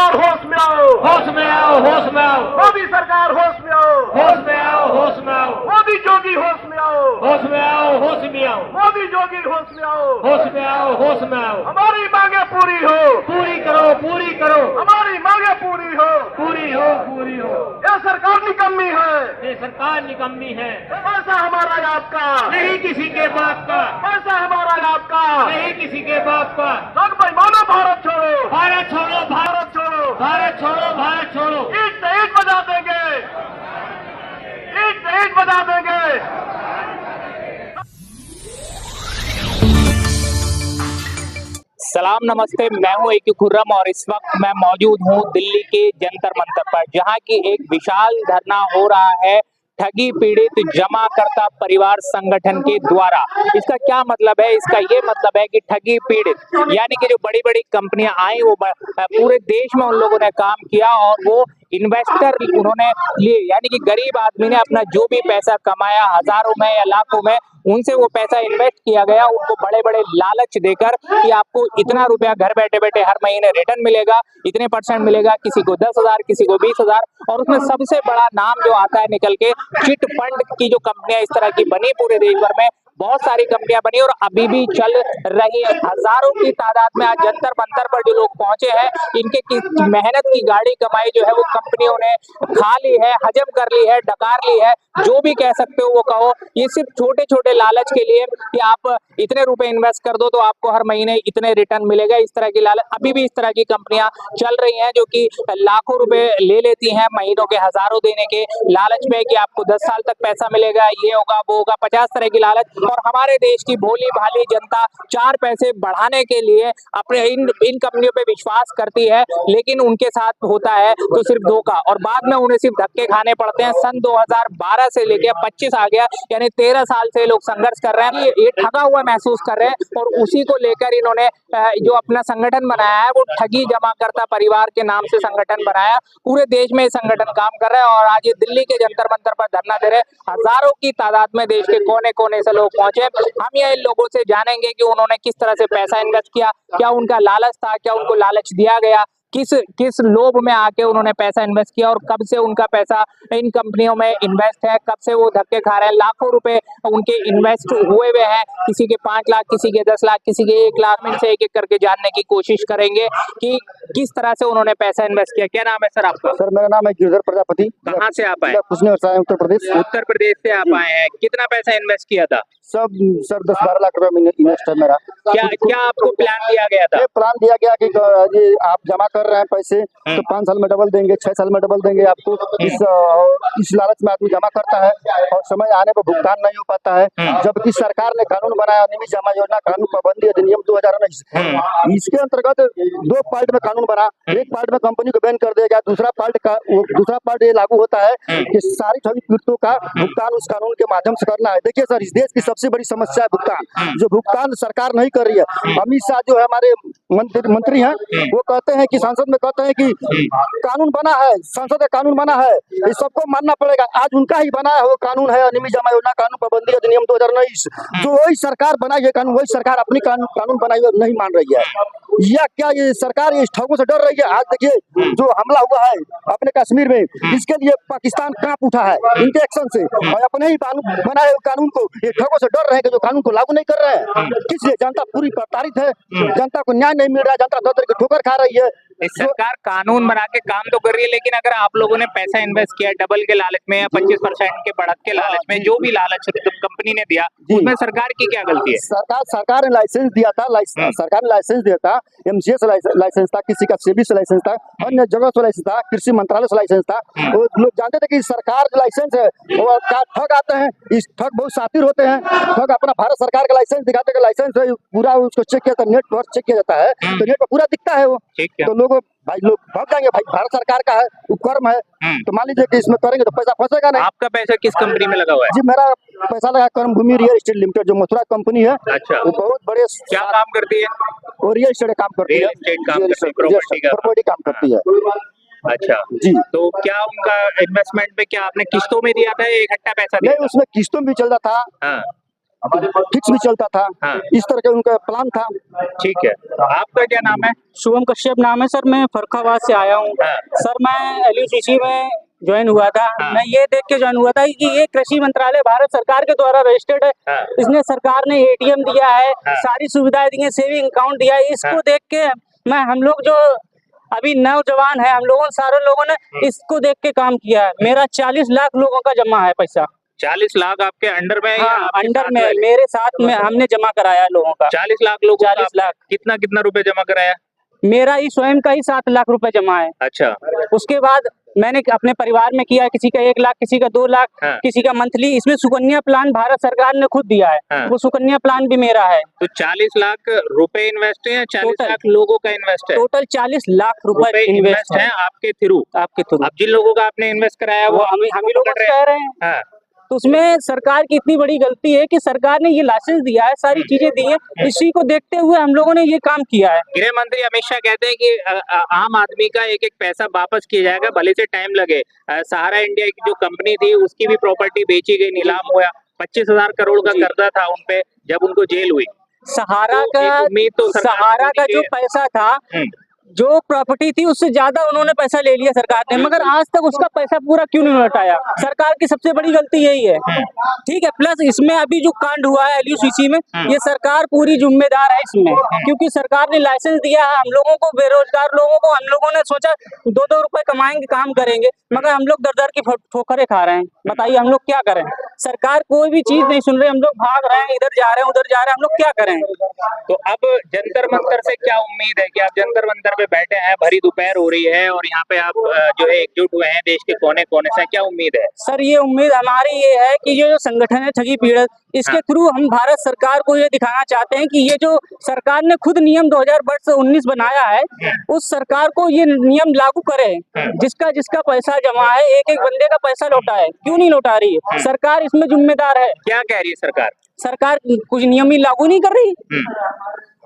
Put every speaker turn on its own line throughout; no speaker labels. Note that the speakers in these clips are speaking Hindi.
सरकार होश में आओ,
होश में आओ, होश में आओ,
मोदी सरकार होश में आओ,
होश में आओ, होश में आओ,
मोदी जोगी होश में आओ,
होश में आओ, होश में आओ,
मोदी जोगी होश में आओ,
होश में आओ, होश में आओ।
हमारी मांगे पूरी हो,
पूरी करो, पूरी करो,
हमारी मांगे पूरी हो।
पूरी हो, पूरी हो।
यह सरकार निकम्मी है,
ये सरकार निकम्मी है,
पैसा हमारा या आपका
नहीं किसी के बाप का,
पैसा हमारा या आपका
नहीं किसी के बाप का।
सब बेईमानों भारत छोड़ो,
भारत छोड़ो,
भारत छोड़ो,
भारत छोड़ो, भारत छोड़ो।
ईट से ईट बजा देंगे, ईट से ईट बजा देंगे।
सलाम नमस्ते, मैं हूं ए.के. खुर्रम और इस वक्त मैं मौजूद हूं दिल्ली के जंतर मंतर पर, जहां की एक विशाल धरना हो रहा है ठगी पीड़ित जमाकर्ता परिवार संगठन के द्वारा। इसका क्या मतलब है? इसका ये मतलब है कि ठगी पीड़ित यानी कि जो बड़ी बड़ी कंपनियां आई वो पूरे देश में उन लोगों ने काम किया और वो इन्वेस्टर उन्होंने लिए, यानी कि गरीब आदमी ने अपना जो भी पैसा कमाया हजारों में या लाखों में, उनसे वो पैसा इन्वेस्ट किया गया, उनको बड़े बड़े लालच देकर कि आपको इतना रुपया घर बैठे बैठे हर महीने रिटर्न मिलेगा, इतने % मिलेगा, किसी को 10,000, किसी को 20,000। और उसमें सबसे बड़ा नाम जो आता है निकल के, चिट फंड की जो कंपनियां इस तरह की बनी पूरे देश भर में, बहुत सारी कंपनियां बनी और अभी भी चल रही है। हजारों की तादाद में आज जंतर मंतर पर जो लोग पहुंचे हैं, इनके मेहनत की गाड़ी कमाई जो है वो कंपनियों ने खा ली है, हजम कर ली है, डकार ली है, जो भी कह सकते हो वो कहो। ये सिर्फ छोटे छोटे लालच के लिए कि आप इतने रुपए इन्वेस्ट कर दो तो आपको हर महीने इतने रिटर्न मिलेगा, इस तरह की लालच अभी भी इस तरह की कंपनियां चल रही हैं जो कि लाखों रुपए ले लेती हैं महीनों के हजारों देने के लालच में कि आपको 10 साल तक पैसा मिलेगा, ये होगा वो होगा, 50 तरह की लालच। और हमारे देश की भोली भाली जनता 4 पैसे बढ़ाने के लिए अपने इन कंपनियों पे विश्वास करती है, लेकिन उनके साथ होता है तो सिर्फ धोखा और बाद में उन्हें सिर्फ धक्के खाने पड़ते हैं। सन 2012 से लेके 25 आ गया, यानी 13 साल से लोग संघर्ष कर रहे हैं, ये ठगा हुआ महसूस कर रहे हैं और उसी को लेकर इन्होंने जो अपना संगठन बनाया है वो ठगी जमाकर्ता परिवार के नाम से संगठन बनाया। पूरे देश में संगठन काम कर रहे हैं और आज ये दिल्ली के जंतर मंतर पर धरना दे रहे हैं। हजारों की तादाद में देश के कोने कोने से लोग पहुंचे। हम ये इन लोगों से जानेंगे कि उन्होंने किस तरह से पैसा इन्वेस्ट किया, क्या उनका लालच था, क्या उनको लालच दिया गया, किस लोभ में आके उन्होंने पैसा इन्वेस्ट किया और कब से उनका पैसा इन कंपनियों में इन्वेस्ट है, कब से वो धक्के खा रहे हैं। लाखों रुपए उनके इन्वेस्ट हुए हुए हैं, किसी के 5 लाख, किसी के 10 लाख, किसी के 1 लाख में से एक एक करके जानने की कोशिश करेंगे कि किस तरह से उन्होंने पैसा इन्वेस्ट किया। क्या नाम है सर आपका?
सर मेरा नाम है गिरधर प्रजापति।
कहाँ से आप आए?
उत्तर प्रदेश।
उत्तर प्रदेश से आप आए हैं। कितना पैसा इन्वेस्ट किया था?
सब सर 10-12 लाख रुपए इन्वेस्ट है मेरा।
क्या आपको प्लान दिया गया था?
ये प्लान दिया गया कि ये आप जमा कर रहे हैं पैसे तो 5 साल में डबल देंगे, 6 साल में डबल देंगे आपको। इस लालच में आदमी जमा करता है और समय आने पर भुगतान नहीं हो पाता है। जबकि सरकार ने कानून बनाया, नियमित जमा योजना कानून पाबंदी अधिनियम 2019, इसके अंतर्गत 2 पार्ट में कानून बना। एक पार्ट में कंपनी को बैन कर दिया गया, दूसरा पार्ट ये लागू होता है कि सारी ठगी पीड़ितों का भुगतान उस कानून के माध्यम से करना है। देखिए सर, इस देश की सबसे बड़ी समस्या है भुगतान, जो भुगतान सरकार नहीं कर रही है। अमित शाह जो है हमारे मंत्री हैं, वो कहते हैं कि संसद में कहते हैं कि कानून बना है, संसद का कानून बना है, ये सबको मानना पड़ेगा। आज उनका ही बना है वो कानून है नियमित जमा योजना कानून पाबंदी अधिनियम 2019, जो वही सरकार बनाई है कानून, वही सरकार अपनी कानून बनाई हुई नहीं मान रही है। या क्या ये सरकार इस ठगों से डर रही है? आज देखिए जो हमला हुआ है अपने कश्मीर में, इसके लिए पाकिस्तान कांप उठा है इनके एक्शन से, और अपने ही कानून बनाए हुए कानून को ये ठगों से डर रहे हैं कि जो कानून को लागू नहीं कर रहे हैं। इसलिए जनता पूरी प्रताड़ित है, जनता को न्याय नहीं मिल रहा है, जनता दर दर की ठोकर खा रही है।
सरकार कानून बना के काम तो कर रही है, लेकिन अगर आप लोगों ने पैसा इन्वेस्ट किया डबल के लालच में या 25% के बढ़त के लालच में, जो भी लालच कंपनी ने दिया, उसमें सरकार की क्या गलती है?
सरकार ने लाइसेंस दिया था, सरकार ने लाइसेंस दिया था, MCA से लाइसेंस था, किसी का SEBI से लाइसेंस था, अन्य जगह से लाइसेंस था, कृषि मंत्रालय से लाइसेंस था। वो लोग जानते थे कि सरकार जो लाइसेंस है वो ठग आते हैं, इस ठग बहुत शातिर होते हैं। ठग अपना भारत सरकार का लाइसेंस दिखाते हैं, लाइसेंस है पूरा, उसको चेक किया, नेट पर चेक किया जाता है तो नेट पर पूरा दिखता है वो। तो लोग भाई लोग भाग जाएंगे, भाई भारत सरकार का है, उपक्रम है, तो मान लीजिए कि इसमें करेंगे तो पैसा फंसेगा नहीं।
आपका पैसा किस कंपनी में लगा हुआ है?
जी मेरा पैसा लगा कर्म भूमि रियल एस्टेट लिमिटेड, जो मथुरा कंपनी है।
अच्छा,
वो बहुत बड़े
क्या काम करती है?
और रियल एस्टेट काम करती है, प्रॉपर्टी काम करती है।
अच्छा
जी,
तो क्या उनका इन्वेस्टमेंट पे क्या आपने किस्तों में दिया था या इकट्ठा पैसा दिया?
नहीं, उसमें किस्तों में भी चल रहा था। फिक्स भी चलता था।
हाँ।
इस तरह का उनका प्लान था।
ठीक है, आपका क्या नाम है?
शुभम कश्यप नाम है सर। मैं फर्रुखाबाद से आया हूँ
हाँ।
सर। मैं LUCC में ज्वाइन हुआ था।
हाँ।
मैं ये देख के ज्वाइन हुआ था कि ये कृषि मंत्रालय भारत सरकार के द्वारा रजिस्टर्ड है।
हाँ।
इसने सरकार ने ATM दिया है,
हाँ।
सारी सुविधाएं दी है, सेविंग अकाउंट दिया है। इसको
हाँ।
देख के हम लोग जो अभी नौजवान है, हम लोगों सारे लोगों ने इसको देख के काम किया है। मेरा 40 लाख लोगों का जमा है पैसा।
40 लाख आपके अंडर में है या
हाँ,
आपके
अंडर
साथ
में
वाले?
मेरे साथ में हमने जमा कराया है लोगों का।
40 लाख लोगों का
40 लाख।
कितना कितना रुपए जमा कराया?
मेरा ही स्वयं का ही 7 लाख रुपए जमा है।
अच्छा।
उसके बाद मैंने अपने परिवार में किया, किसी का 1 लाख, किसी का 2 लाख,
हाँ।
किसी का मंथली। इसमें सुकन्या प्लान भारत सरकार ने खुद दिया है।
हाँ।
वो सुकन्या प्लान भी मेरा है।
तो 40 लाख रुपए इन्वेस्ट है या 40
टोटल।
लाख लोगों का इन्वेस्ट है?
टोटल 40 लाख रुपए इन्वेस्ट है
आपके थ्रू।
आपके थ्रू।
अब जिन लोगों का आपने इन्वेस्ट कराया
वो हम ही लोग
पकड़
कह रहे हैं।
हाँ।
तो उसमें सरकार की इतनी बड़ी गलती है कि सरकार ने ये लाइसेंस दिया है, सारी चीजें दी है, इसी को देखते हुए हम लोगों ने ये काम किया है।
गृह मंत्री अमित शाह कहते हैं कि आम आदमी का एक एक पैसा वापस किया जाएगा, भले से टाइम लगे। सहारा इंडिया की जो कंपनी थी उसकी भी प्रॉपर्टी बेची गई, नीलाम हुआ। 25,000 करोड़ का कर्जा था उनपे जब उनको जेल हुई।
सहारा
तो एक उम्मीद तो सरकार
सहारा
को
का
होनी
जो
चाहिए।
पैसा था, जो प्रॉपर्टी थी, उससे ज्यादा उन्होंने पैसा ले लिया सरकार ने, मगर आज तक उसका पैसा पूरा क्यों नहीं लौटाया? सरकार की सबसे बड़ी गलती यही है। ठीक है, प्लस इसमें अभी जो कांड हुआ है LUCC में, ये सरकार पूरी जिम्मेदार है इसमें, क्योंकि सरकार ने लाइसेंस दिया है हम लोगों को, बेरोजगार लोगों को। हम लोगों ने सोचा 2-2 रुपए कमाएंगे, काम करेंगे, मगर हम लोग दर दर की ठोकरें खा रहे हैं। बताइए हम लोग क्या करें? सरकार कोई भी चीज नहीं सुन रही, हम लोग भाग रहे हैं, इधर जा रहे हैं, उधर जा रहे हैं, हम लोग क्या करें?
तो अब जंतर मंतर से क्या उम्मीद है कि आप जंतर मंतर पे बैठे हैं, भरी दोपहर हो रही है और यहाँ पे आप जो है एकजुट हुए हैं देश के कोने कोने से, क्या उम्मीद है?
सर, ये उम्मीद हमारी ये है कि ये जो संगठन है ठगी पीड़ित, इसके थ्रू हम भारत सरकार को ये दिखाना चाहते हैं कि ये जो सरकार ने खुद नियम 2019 बनाया है, उस सरकार को ये नियम लागू करे। जिसका जिसका पैसा जमा है, एक एक बंदे का पैसा लौटा है, क्यों नहीं लौटा रही है? सरकार इसमें जिम्मेदार है।
क्या कह रही है सरकार?
सरकार कुछ नियम ही लागू नहीं कर रही,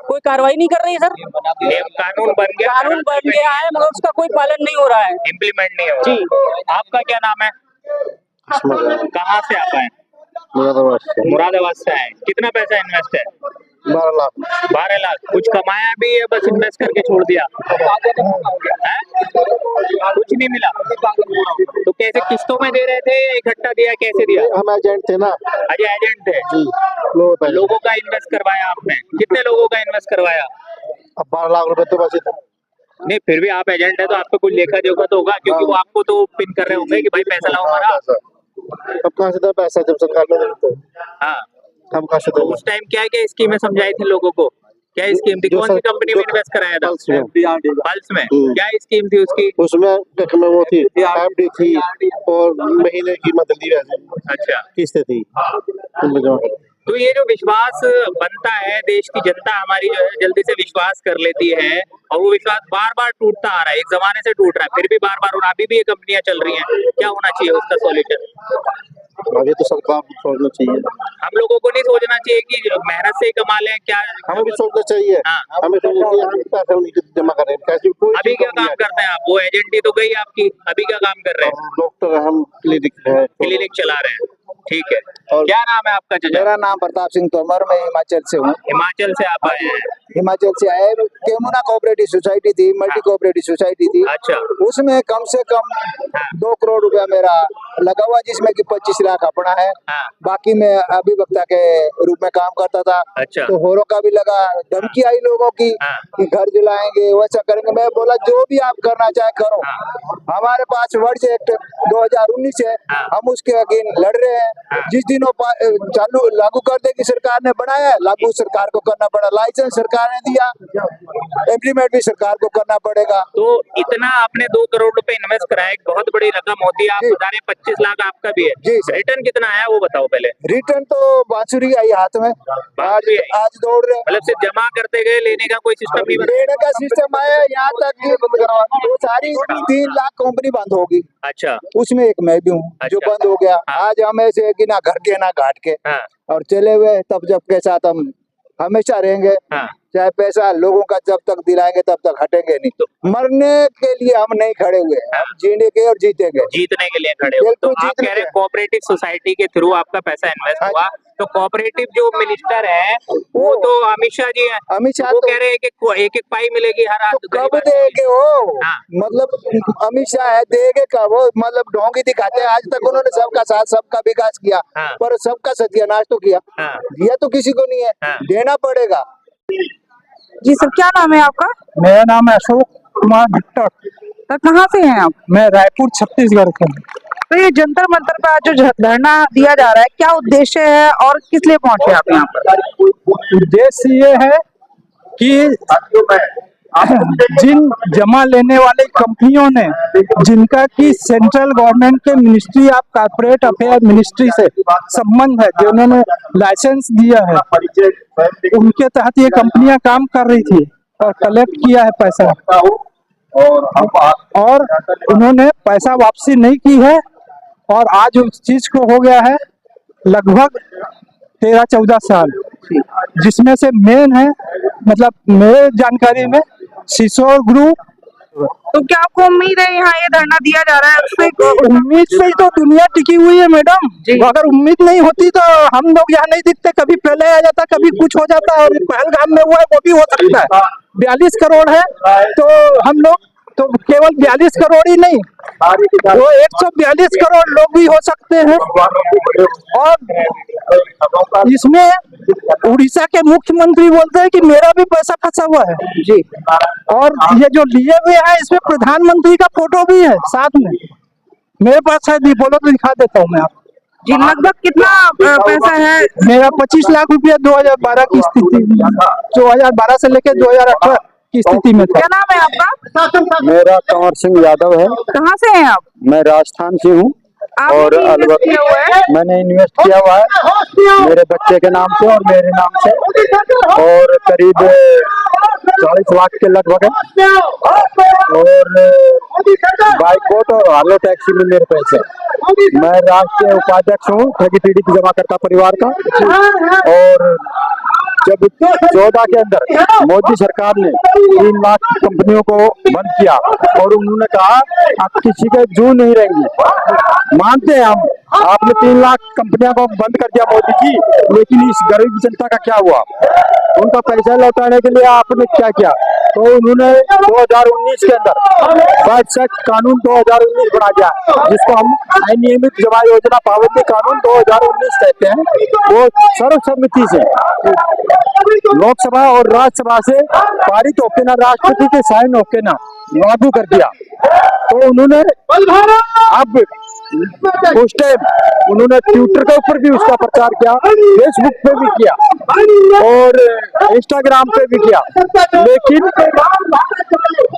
कोई कार्रवाई नहीं कर रही है। सर,
नियम कानून बन गया,
कानून बन गया है, मगर उसका कोई पालन नहीं हो रहा है,
इम्प्लीमेंट नहीं हो
जी।
रहा। आपका क्या नाम है? कहाँ से आप आए? मुरादाबाद से आए। कितना पैसा इन्वेस्ट है?
12 लाख।
12 लाख। कुछ कमाया भी है, बस इन्वेस्ट करके छोड़ दिया है? कुछ नहीं मिला। तो कैसे, किस्तों में दे रहे थे या इकट्ठा दिया, कैसे दिया?
हम एजेंट थे ना
अजय एजेंट थे
जी।
लोगों का इन्वेस्ट करवाया आपने? कितने लोगों का इन्वेस्ट करवाया?
अब 12 लाख रुपए तो बचे थे।
नहीं, फिर भी आप एजेंट है तो आप पे कुछ लेखा जोखा तो होगा, क्योंकि वो आपको तो पिन कर रहे होंगे कि भाई पैसा लाओ हमारा।
अब कहाँ से था पैसा जब सरकार ने देते?
हाँ,
हम कहाँ से
तो उस टाइम क्या क्या स्कीमें समझाई थी लोगों को? क्या स्कीम थी? कौन सी कंपनी में इन्वेस्ट कराया था? पल्स में। क्या स्कीम थी उसकी?
उसमें वो थी FD थी और महीने की मंथली
अच्छा,
किस्तें थी।
तो ये जो विश्वास बनता है, देश की जनता हमारी जो है जल्दी से विश्वास कर लेती है, और वो विश्वास बार बार टूटता आ रहा है, एक जमाने से टूट रहा है, फिर भी बार बार, और अभी भी ये कंपनियां चल रही हैं। क्या होना चाहिए उसका सॉल्यूशन?
अभी तो सरकार को सोचना चाहिए।
हम लोगों को नहीं सोचना चाहिए कि मेहनत से ही कमा लें, क्या
हमें भी सोचना चाहिए।
हाँ।
हमें सोचना चाहिए हम पैसे उन्हीं जमा करें। कैसे
अभी क्या काम करते हैं आप? वो एजेंटी तो गई आपकी, अभी क्या काम कर रहे हैं?
डॉक्टर, हम क्लिनिक है,
क्लिनिक चला रहे हैं। ठीक है,
और
क्या नाम है आपका चाचा?
मेरा नाम प्रताप सिंह तोमर, मैं हिमाचल से हूँ।
हिमाचल से आप आए हैं?
हिमाचल से आए। केमुना कोऑपरेटिव सोसाइटी थी, मल्टी कोऑपरेटिव सोसाइटी थी।
अच्छा।
उसमें कम से कम 2 करोड़ रुपया मेरा लगा हुआ, जिसमें कि 25 लाख अपना है।
हाँ।
बाकी मैं अभिवक्ता के रूप में काम करता था।
अच्छा।
तो होरों का भी लगा, धमकी आई लोगों की
हाँ।
कि घर जलाएंगे, वैसा करेंगे। मैं बोला जो भी आप करना चाहे करो। हमारे पास वर्ष एक्ट 2019 है, हम उसके अगेंस्ट लड़ रहे हैं। जिस दिन वो चालू लागू कर देगी सरकार ने बनाया है, लागू सरकार को करना पड़ा। लाइसेंस सरकार ने दिया, इम्प्लीमेंट भी सरकार को करना पड़ेगा।
तो इतना आपने 2 करोड़ रुपए इन्वेस्ट कराया, एक बहुत बड़ी रकम होती है। आप
जी।
बता रहे 25 लाख आपका भी है।
जी सर।
रिटर्न कितना आया वो बताओ पहले।
रिटर्न तो बांसुरी आई हाथ में,
बांसुरी आई।
आज दौड़ रहे।
मतलब सिर्फ जमा करते गए, लेने का कोई सिस्टम नहीं बना?
लेने का सिस्टम आया यहाँ तक कि वो सारी 3 लाख कंपनी बंद होगी।
अच्छा।
उसमें एक मैं भी हूँ जो
अच्छा।
बंद हो गया।
हाँ।
आज हम ऐसे है कि ना घर के ना घाट के,
हाँ।
और चले हुए तब जब के साथ हम हमेशा रहेंगे।
हाँ।
चाहे पैसा लोगों का जब तक दिलाएंगे तब तक हटेंगे नहीं। मरने के लिए हम नहीं खड़े हुए, हम जीने के और जीतेंगे।
जीतने के लिए खड़े हो। तो
बिल्कुल
आप
जीतने
कह रहे
के।
कोऑपरेटिव सोसाइटी के थ्रू आपका पैसा इन्वेस्ट
हाँ
हुआ, तो कोऑपरेटिव जो मिनिस्टर है वो तो अमित शाह जी हैं।
अमित शाह
वो
तो
कह रहे हैं कि एक एक पाई मिलेगी हर
तो
गरीब
कब
आदमी
देंगे वो?
हाँ।
मतलब अमित शाह है, देंगे कब वो? मतलब ढोंगी दिखाते हैं। आज तक उन्होंने सबका साथ सबका विकास किया,
हाँ।
पर सबका सत्यानाश तो किया।
हाँ।
दिया तो किसी को नहीं है,
हाँ।
देना पड़ेगा।
जी सर, क्या नाम है आपका?
मेरा नाम है अशोक कुमार भट्टर।
सर कहाँ से हैं आप?
मैं रायपुर छत्तीसगढ़ का हूँ।
तो ये जंतर मंतर का जो धरना दिया जा रहा है, क्या उद्देश्य है और किस लिए पहुंचे आप यहाँ पर?
उद्देश्य ये है कि जिन जमा लेने वाले कंपनियों ने जिनका कि सेंट्रल गवर्नमेंट के ministry of corporate affair ministry से संबंध है, जिन्होंने लाइसेंस दिया है, उनके तहत ये कंपनियां काम कर रही थी और कलेक्ट किया है पैसा, और उन्होंने पैसा वापसी नहीं की है। और आज उस चीज को हो गया है लगभग 13-14 साल, जिसमें से मेन है, मतलब मेरे जानकारी में सिसोर ग्रुप।
तो क्या आपको उम्मीद है यहाँ ये धरना दिया जा रहा है उससे?
उम्मीद से ही तो दुनिया टिकी हुई है मैडम। अगर उम्मीद नहीं होती तो हम लोग यहाँ नहीं दिखते। कभी पहले आ जाता, कभी कुछ हो जाता, और पहलगाम में हुआ है वो भी हो सकता है। 42 करोड़ है तो हम लोग तो केवल 42 करोड़ ही नहीं, वो 142 करोड़ लोग भी हो सकते हैं। और इसमें उड़ीसा के मुख्यमंत्री बोलते हैं कि मेरा भी पैसा फंसा हुआ है जी। और ये जो लिए हुए हैं इसमें प्रधानमंत्री का फोटो भी है साथ में। मेरे पास है, बोलो तो दिखा देता हूँ मैं आप
जी। लगभग कितना पैसा है?
मेरा 25 लाख रुपया 2012 की स्थिति, 2012 से लेकर 2018 की स्थिति में था।
क्या नाम है आपका?
मेरा कंवर सिंह यादव है।
कहाँ से हैं आप?
मैं राजस्थान से हूँ
आपने
और
भी इन्वेस्ट किया हुआ है?
मैंने इन्वेस्ट किया हुआ है मेरे बच्चे के नाम से और मेरे नाम से, और करीब 40 लाख के लगभग है। और बाइकोट और हालो टैक्सी में मेरे पैसे। मैं राष्ट्रीय उपाध्यक्ष हूँ ठगी पीड़ित जमाकर्ता परिवार का। और जब 14 के अंदर मोदी सरकार ने 3 लाख कंपनियों को बंद किया और उन्होंने कहा अब किसी के जू नहीं रहेंगी, मानते हैं हम, आपने 3 लाख कंपनियों को बंद कर दिया मोदी जी, लेकिन इस गरीब जनता का क्या हुआ? उनका पैसा लौटाने के लिए आपने क्या किया? तो उन्होंने 2019 के अंदर पैसा कानून 2019 बना दिया, जिसको हम अनियमित जमा योजना पाबंदी कानून 2019 कहते हैं। वो सर्वसम्मति से लोकसभा और राज्यसभा से पारित होके ना, राष्ट्रपति के साइन होके ना लागू कर दिया। तो उन्होंने अब उस टाइम उन्होंने ट्विटर के ऊपर भी उसका प्रचार किया, फेसबुक पे भी किया और इंस्टाग्राम पे भी किया, लेकिन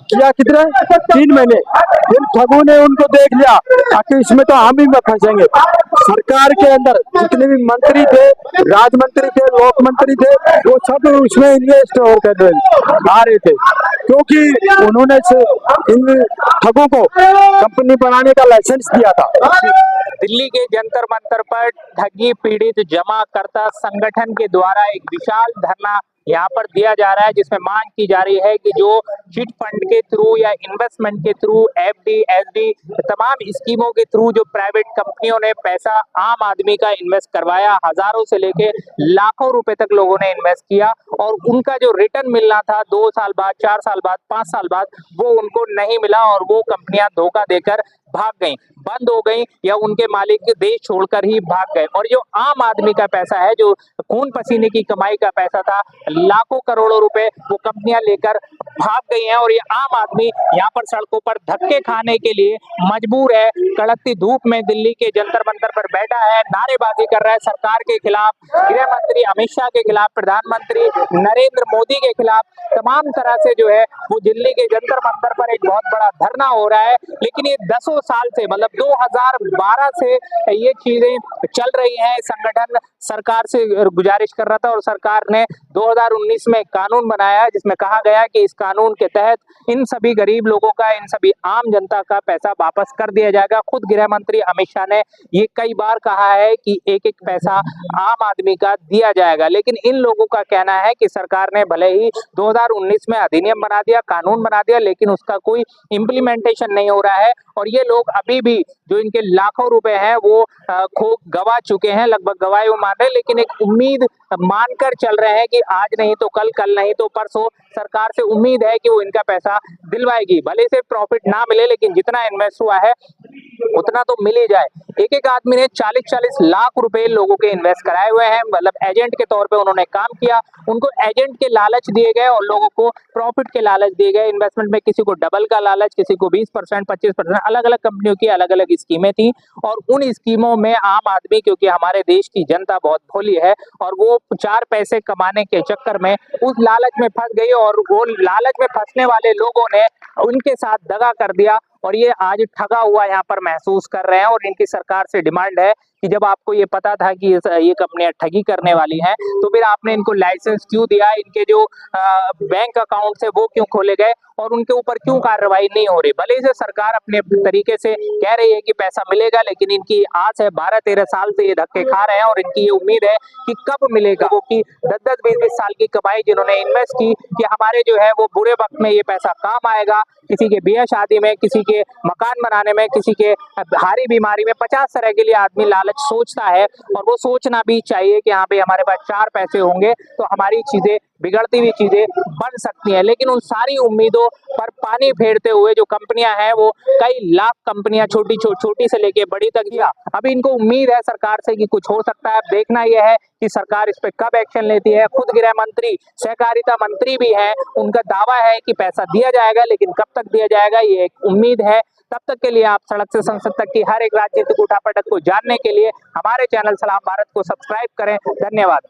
किया कितना 3 महीने। फिर ठगों ने उनको देख लिया कि इसमें तो हम ही में फंसेंगे। सरकार के अंदर जितने भी मंत्री थे, राज्य मंत्री थे, लोक मंत्री थे, वो सब उसमें इन्वेस्ट कर आ रहे थे, क्योंकि उन्होंने इन ठगों को कंपनी बनाने का लाइसेंस दिया था।
दिल्ली के जंतर मंतर पर ठगी पीड़ित जमाकर्ता संगठन के द्वारा एक विशाल धरना यहाँ पर दिया जा रहा है, जिसमें मांग की जा रही है कि जो चिट फंड के थ्रू या इन्वेस्टमेंट के थ्रू, एफडी, एसडी, तमाम स्कीमों के थ्रू जो प्राइवेट कंपनियों ने पैसा आम आदमी का इन्वेस्ट करवाया, हजारों से लेके लाखों रुपए तक लोगों ने इन्वेस्ट किया, और उनका जो रिटर्न मिलना था 2 साल बाद, 4 साल बाद, 5 साल बाद, वो उनको नहीं मिला और वो कंपनियां धोखा देकर भाग गई, बंद हो गई, या उनके मालिक देश छोड़कर ही भाग गए। और जो आम आदमी का पैसा है, जो खून पसीने की कमाई का पैसा था, लाखों करोड़ों रुपए वो कंपनियां लेकर भाग गई हैं, और ये आम आदमी यहाँ पर सड़कों पर धक्के खाने के लिए मजबूर है। कड़कती धूप में दिल्ली के जंतर मंतर पर बैठा है, नारेबाजी कर रहा है सरकार के खिलाफ, गृह मंत्री अमित शाह के खिलाफ, प्रधानमंत्री नरेंद्र मोदी के खिलाफ। तमाम तरह से जो है वो दिल्ली के जंतर मंतर पर एक बहुत बड़ा धरना हो रहा है। लेकिन ये 10 साल से, मतलब 2012 से ये चीजें चल रही हैं। संगठन सरकार से गुजारिश कर रहा था और सरकार ने 2019 में कानून बनाया जिसमें कहा गया कि इस कानून के तहत इन सभी गरीब लोगों का, इन सभी आम जनता का पैसा वापस कर दिया जाएगा। खुद गृह मंत्री अमित शाह ने ये कई बार कहा है कि एक एक पैसा आम आदमी का दिया जाएगा, लेकिन इन लोगों का कहना है कि सरकार ने भले ही 2019 में अधिनियम बना दिया, कानून बना दिया, लेकिन उसका कोई इम्प्लीमेंटेशन नहीं हो रहा है और ये लोग अभी भी जो इनके लाखों रुपए हैं वो गवा चुके हैं, लगभग गवाए वो मान रहे, लेकिन एक उम्मीद मानकर चल रहे हैं कि आज नहीं तो कल, कल नहीं तो परसों सरकार से उम्मीद है कि वो इनका पैसा दिलवाएगी। भले से प्रॉफिट ना मिले, लेकिन जितना इन्वेस्ट हुआ है उतना तो मिल ही जाए। एक एक आदमी ने 40-40 लाख रुपए लोगों के इन्वेस्ट कराए हुए हैं, मतलब एजेंट के तौर पे उन्होंने काम किया, उनको एजेंट के लालच दिए गए और लोगों को प्रॉफिट के लालच दिए गए। इन्वेस्टमेंट में किसी को डबल का लालच, किसी को 20%, 25%, अलग अलग कंपनियों की अलग अलग स्कीमें थी और उन स्कीमों में आम आदमी, क्योंकि हमारे देश की जनता बहुत भोली है और वो 4 पैसे कमाने के चक्कर में उस लालच में फंस गई और वो लालच में फंसने वाले लोगों ने उनके साथ दगा कर दिया और ये आज ठगा हुआ यहाँ पर महसूस कर रहे हैं। और इनकी सरकार से डिमांड है कि जब आपको ये पता था कि ये कंपनियां ठगी करने वाली हैं तो फिर आपने इनको लाइसेंस क्यों दिया, इनके जो बैंक अकाउंट है वो क्यों खोले गए और उनके ऊपर क्यों कार्रवाई नहीं हो रही। भले से सरकार अपने तरीके से कह रही है कि पैसा मिलेगा, लेकिन इनकी आस है, 12-13 साल से ये धक्के खा रहे हैं और इनकी ये उम्मीद है कि कब मिलेगा, वो कि 10-10, 20-20 साल की कमाई जिन्होंने इन्वेस्ट की कि हमारे जो है वो बुरे वक्त में ये पैसा काम आएगा, किसी के ब्याह शादी में, किसी के मकान बनाने में, किसी के भारी बीमारी में, 50 तरह के लिए आदमी लालच सोचता है और वो सोचना भी चाहिए कि हाँ भाई हमारे पास 4 पैसे होंगे तो हमारी चीजें, बिगड़ती हुई चीजें बन सकती हैं। लेकिन उन सारी उम्मीदों पर पानी फेरते हुए जो कंपनियां हैं वो कई लाख कंपनियां छोटी से लेके बड़ी तक दिया। अभी इनको उम्मीद है सरकार से कि कुछ हो सकता है। देखना यह है कि सरकार इस पे कब एक्शन लेती है। खुद गृह मंत्री, सहकारिता मंत्री भी हैं, उनका दावा है कि पैसा दिया जाएगा, लेकिन कब तक दिया जाएगा ये एक उम्मीद है। तब तक के लिए आप सड़क से संसद तक की हर एक राजनीतिक उठापटक को जानने के लिए हमारे चैनल सलाम भारत को सब्सक्राइब करें। धन्यवाद।